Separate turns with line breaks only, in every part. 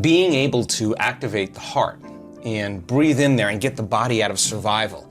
being able to activate the heart and breathe in there and get the body out of survival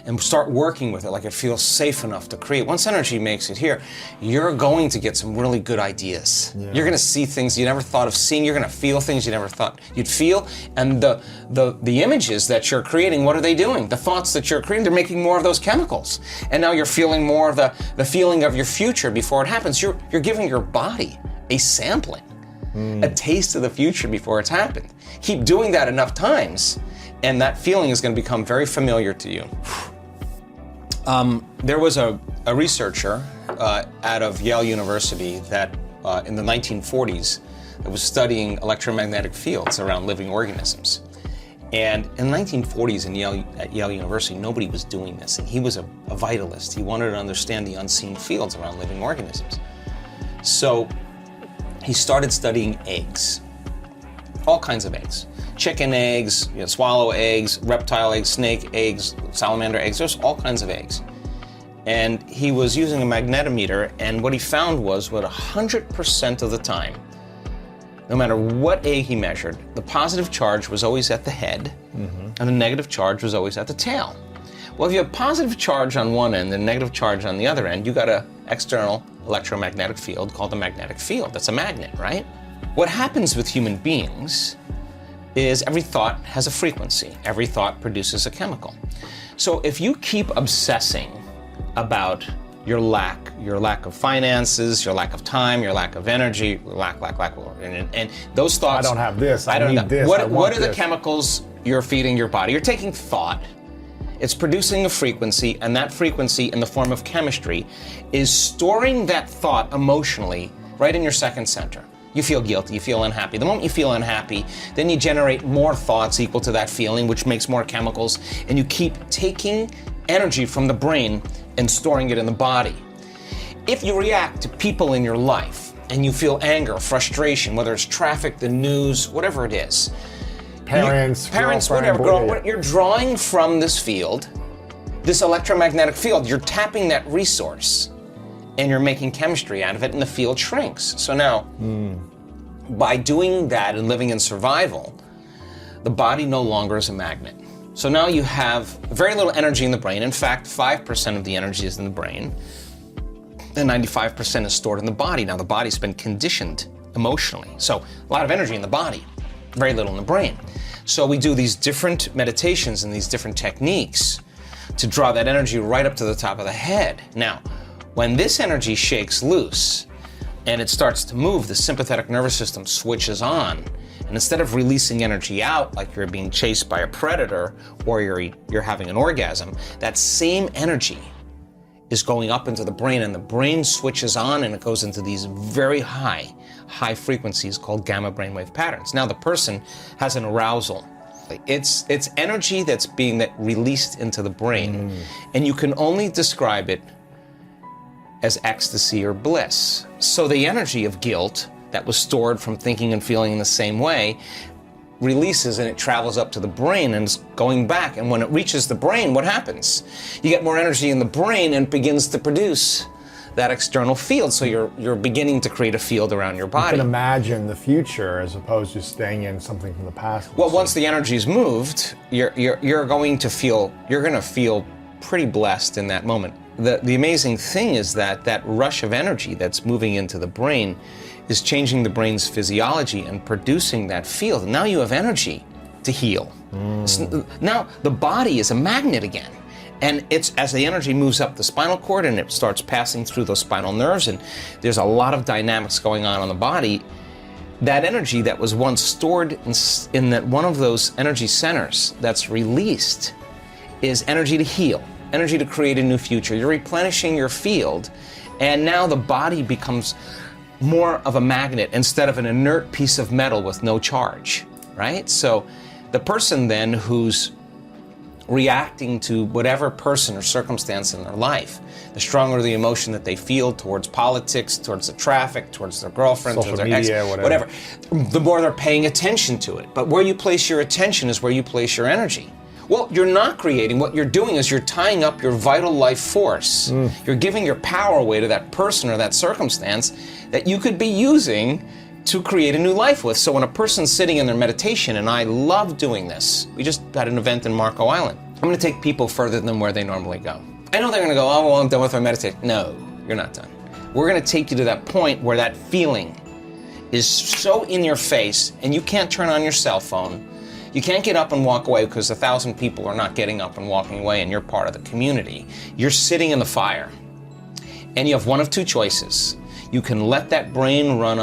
and start working with it like it feels safe enough to create. Once energy makes it here, you're going to get some really good ideas. Yeah. You're going to see things you never thought of seeing. You're going to feel things you never thought you'd feel. And the images that you're creating, what are they doing? The thoughts that you're creating, they're making more of those chemicals. And now you're feeling more of the feeling of your future before it happens. You're giving your body a sampling, a taste of the future before it's happened. Keep doing that enough times, and that feeling is going to become very familiar to you. There was a researcher out of Yale University that in the 1940s that was studying electromagnetic fields around living organisms. And in the 1940s at Yale University, nobody was doing this, and he was a vitalist. He wanted to understand the unseen fields around living organisms. So he started studying eggs, all kinds of eggs. Chicken eggs, swallow eggs, reptile eggs, snake eggs, salamander eggs, there's all kinds of eggs. And he was using a magnetometer, and what he found was what 100% of the time, no matter what egg he measured, the positive charge was always at the head, and the negative charge was always at the tail. Well, if you have positive charge on one end and negative charge on the other end, you got an external electromagnetic field called the magnetic field. That's a magnet, right? What happens with human beings is every thought has a frequency. Every thought produces a chemical. So if you keep obsessing about your lack of finances, your lack of time, your lack of energy, lack, and those thoughts.
I don't have this, I need this,
What are the chemicals you're feeding your body? You're taking thought, it's producing a frequency, and that frequency in the form of chemistry is storing that thought emotionally right in your second center. You feel guilty, you feel unhappy. The moment you feel unhappy, then you generate more thoughts equal to that feeling, which makes more chemicals, and you keep taking energy from the brain and storing it in the body. If you react to people in your life and you feel anger, frustration, whether it's traffic, the news, whatever it is,
parents,
whatever, you're drawing from this field, this electromagnetic field, you're tapping that resource, and you're making chemistry out of it, and the field shrinks. So now, by doing that and living in survival, the body no longer is a magnet. So now you have very little energy in the brain. In fact, 5% of the energy is in the brain, and 95% is stored in the body. Now the body's been conditioned emotionally. So a lot of energy in the body, very little in the brain. So we do these different meditations and these different techniques to draw that energy right up to the top of the head. Now, when this energy shakes loose and it starts to move, the sympathetic nervous system switches on. And instead of releasing energy out like you're being chased by a predator or you're having an orgasm, that same energy is going up into the brain, and the brain switches on and it goes into these very high frequencies called gamma brainwave patterns. Now the person has an arousal. It's energy that's being released into the brain, and you can only describe it as ecstasy or bliss. So the energy of guilt that was stored from thinking and feeling in the same way releases, and it travels up to the brain and is going back. And when it reaches the brain, what happens? You get more energy in the brain and it begins to produce that external field. So you're beginning to create a field around your body.
You can imagine the future as opposed to staying in something from the past.
Well, once the energy's moved, you're going to feel pretty blessed in that moment. The amazing thing is that rush of energy that's moving into the brain is changing the brain's physiology and producing that field. And now you have energy to heal. So now the body is a magnet again. And it's as the energy moves up the spinal cord and it starts passing through those spinal nerves, and there's a lot of dynamics going on the body, that energy that was once stored in that one of those energy centers that's released is energy to heal, energy to create a new future. You're replenishing your field, and now the body becomes more of a magnet instead of an inert piece of metal with no charge, right? So the person then who's reacting to whatever person or circumstance in their life, the stronger the emotion that they feel towards politics, towards the traffic, towards their girlfriend,
social
towards their
media,
ex, whatever, the more they're paying attention to it. But where you place your attention is where you place your energy. Well, you're not creating. What you're doing is you're tying up your vital life force. You're giving your power away to that person or that circumstance that you could be using to create a new life with. So when a person's sitting in their meditation, and I love doing this, we just had an event in Marco Island. I'm going to take people further than where they normally go. I know they're going to go, oh, well, I'm done with my meditation. No, you're not done. We're going to take you to that point where that feeling is so in your face, and you can't turn on your cell phone. You can't get up and walk away because 1,000 people are not getting up and walking away, and you're part of the community. You're sitting in the fire, and you have one of two choices. You can let that brain run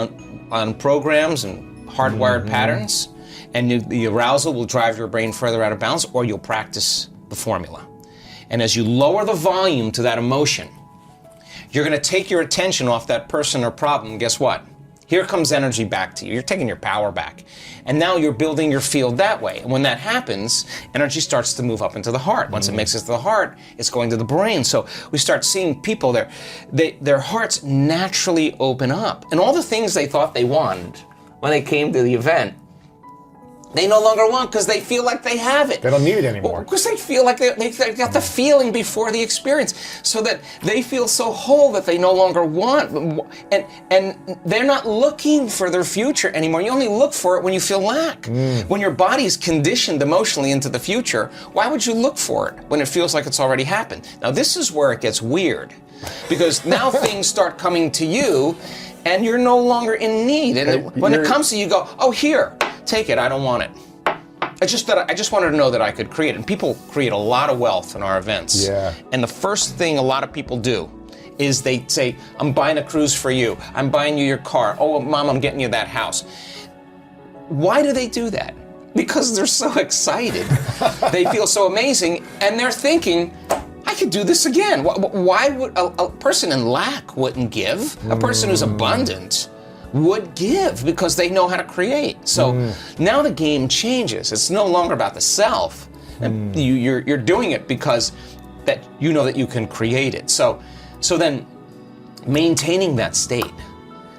on programs and hardwired patterns, and the arousal will drive your brain further out of bounds, or you'll practice the formula. And as you lower the volume to that emotion, you're going to take your attention off that person or problem. Guess what? Here comes energy back to you. You're taking your power back. And now you're building your field that way. And when that happens, energy starts to move up into the heart. Once it makes it to the heart, it's going to the brain. So we start seeing people, their hearts naturally open up. And all the things they thought they wanted when they came to the event, they no longer want because they feel like they have it.
They don't need it anymore.
Because they feel like they got the feeling before the experience, so that they feel so whole that they no longer want. And they're not looking for their future anymore. You only look for it when you feel lack. When your body's conditioned emotionally into the future, why would you look for it when it feels like it's already happened? Now this is where it gets weird, because now things start coming to you and you're no longer in need. And when it comes to you, go, oh, here. Take it, I don't want it. I just wanted to know that I could create it. And people create a lot of wealth in our events.
Yeah.
And the first thing a lot of people do is they say, I'm buying a cruise for you. I'm buying you your car. Oh, Mom, I'm getting you that house. Why do they do that? Because they're so excited. They feel so amazing, and they're thinking, I could do this again. Why would a person in lack wouldn't give? A person who's abundant would give, because they know how to create. So now the game changes. It's no longer about the self. And you're doing it because that you know that you can create it. So then maintaining that state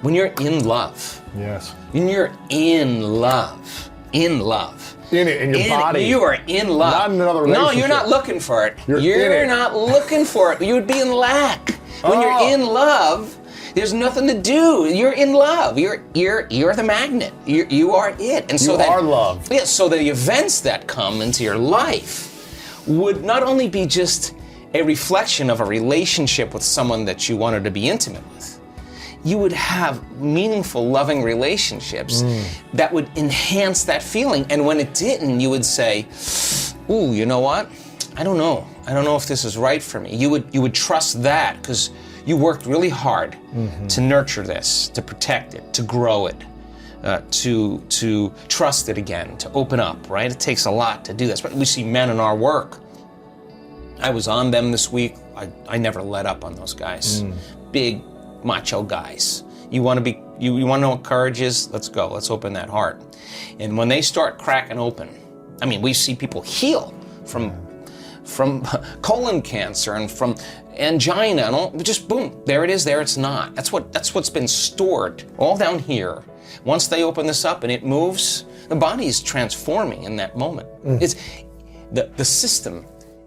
when you're in love.
Yes.
When you're in love. In your
body.
You are in love.
Not in another relationship.
No, you're not looking for it.
You're
not looking for it. You would be in lack. When you're in love, there's nothing to do. You're in love. You're the magnet. You are it. And so
you are love.
Yeah. So the events that come into your life would not only be just a reflection of a relationship with someone that you wanted to be intimate with. You would have meaningful, loving relationships that would enhance that feeling. And when it didn't, you would say, "Ooh, you know what? I don't know. I don't know if this is right for me." You would trust that because you worked really hard to nurture this, to protect it, to grow it, to trust it again, to open up, right? It takes a lot to do this. But we see men in our work. I was on them this week. I never let up on those guys. Big, macho guys. You want to know what courage is? Let's go. Let's open that heart. And when they start cracking open, I mean, we see people heal from colon cancer and from angina and all, just boom, there it is, there it's not. That's what's been stored all down here. Once they open this up and it moves, the body is transforming in that moment. It's the system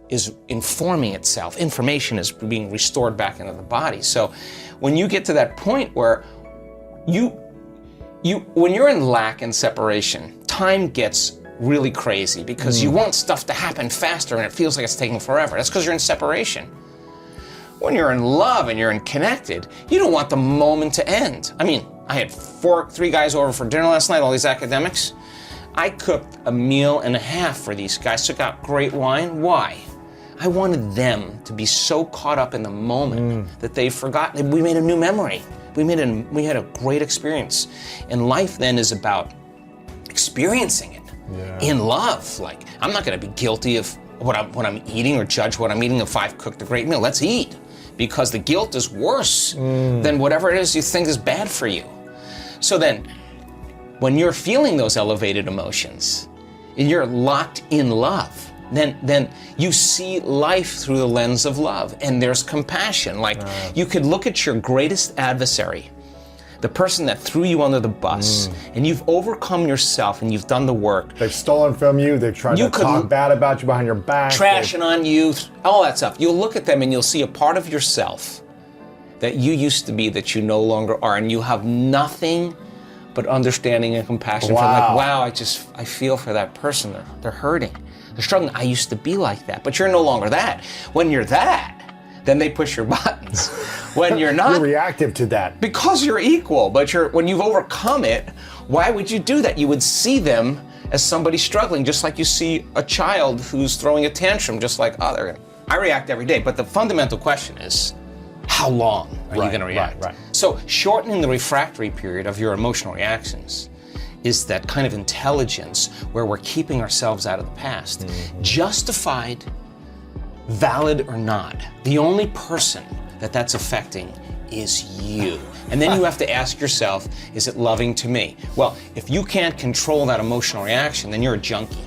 is informing itself. Information is being restored back into the body. So when you get to that point where when you're in lack and separation, time gets really crazy because you want stuff to happen faster and it feels like it's taking forever. That's because you're in separation. When you're in love and you're in connected, you don't want the moment to end. I mean, I had 3 guys over for dinner last night, all these academics. I cooked a meal and a half for these guys, took out great wine. Why? I wanted them to be so caught up in the moment that they forgot. We made a new memory. We had a great experience. And life then is about experiencing it in love. Like, I'm not going to be guilty of what I'm eating or judge what I'm eating if I've cooked a great meal. Let's eat, because the guilt is worse than whatever it is you think is bad for you. So then, when you're feeling those elevated emotions and you're locked in love, then you see life through the lens of love, and there's compassion. Like, you could look at your greatest adversary, the person that threw you under the bus, and you've overcome yourself and you've done the work.
They've stolen from you, they've tried to talk bad about you behind your back.
Trashing on you, all that stuff. You'll look at them and you'll see a part of yourself that you used to be that you no longer are, and you have nothing but understanding and compassion for like, wow, I feel for that person. They're hurting. They're struggling. I used to be like that, but you're no longer that. When you're that, then they push your buttons. When you're not,
you're reactive to that.
Because you're equal, but when you've overcome it, why would you do that? You would see them as somebody struggling, just like you see a child who's throwing a tantrum, just like, I react every day. But the fundamental question is, how long are you going to react?
Right.
So shortening the refractory period of your emotional reactions is that kind of intelligence where we're keeping ourselves out of the past. Mm-hmm. Justified, valid or not, the only person that's affecting is you. And then you have to ask yourself, is it loving to me? Well, if you can't control that emotional reaction, then you're a junkie.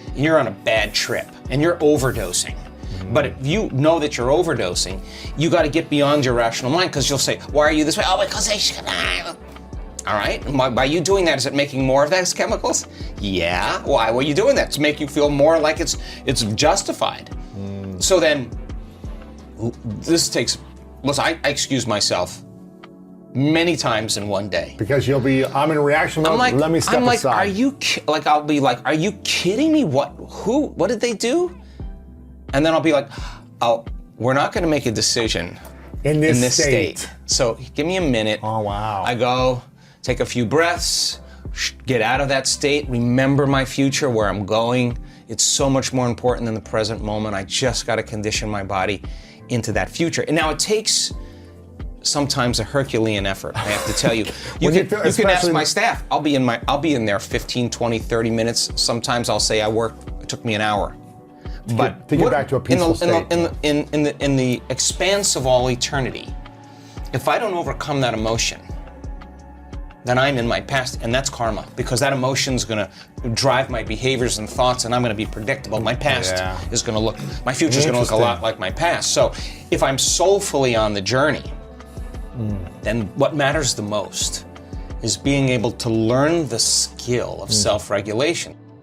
And you're on a bad trip, and you're overdosing. Mm-hmm. But if you know that you're overdosing, you got to get beyond your rational mind, because you'll say, why are you this way? Oh, because I should. All right, and by you doing that, is it making more of those chemicals? Yeah, why were you doing that? To make you feel more like it's justified. So then, this takes, listen, I excuse myself many times in one day.
Because I'm in reaction mode, let me step aside.
I'll be like, are you kidding me? What did they do? And then I'll be like, oh, we're not gonna make a decision
in this state.
So give me a minute.
Oh, wow.
I go, take a few breaths, get out of that state, remember my future, where I'm going. It's so much more important than the present moment. I just got to condition my body into that future. And now it takes sometimes a Herculean effort, I have to tell you. You can ask my staff. I'll be in there 15, 20, 30 minutes. Sometimes I'll say it took me an hour. But
to get back to a peaceful state.
In the expanse of all eternity, if I don't overcome that emotion, then I'm in my past, and that's karma, because that emotion's gonna drive my behaviors and thoughts, and I'm gonna be predictable. My past is gonna look, my future's gonna look a lot like my past. So if I'm soulfully on the journey, then what matters the most is being able to learn the skill of self-regulation.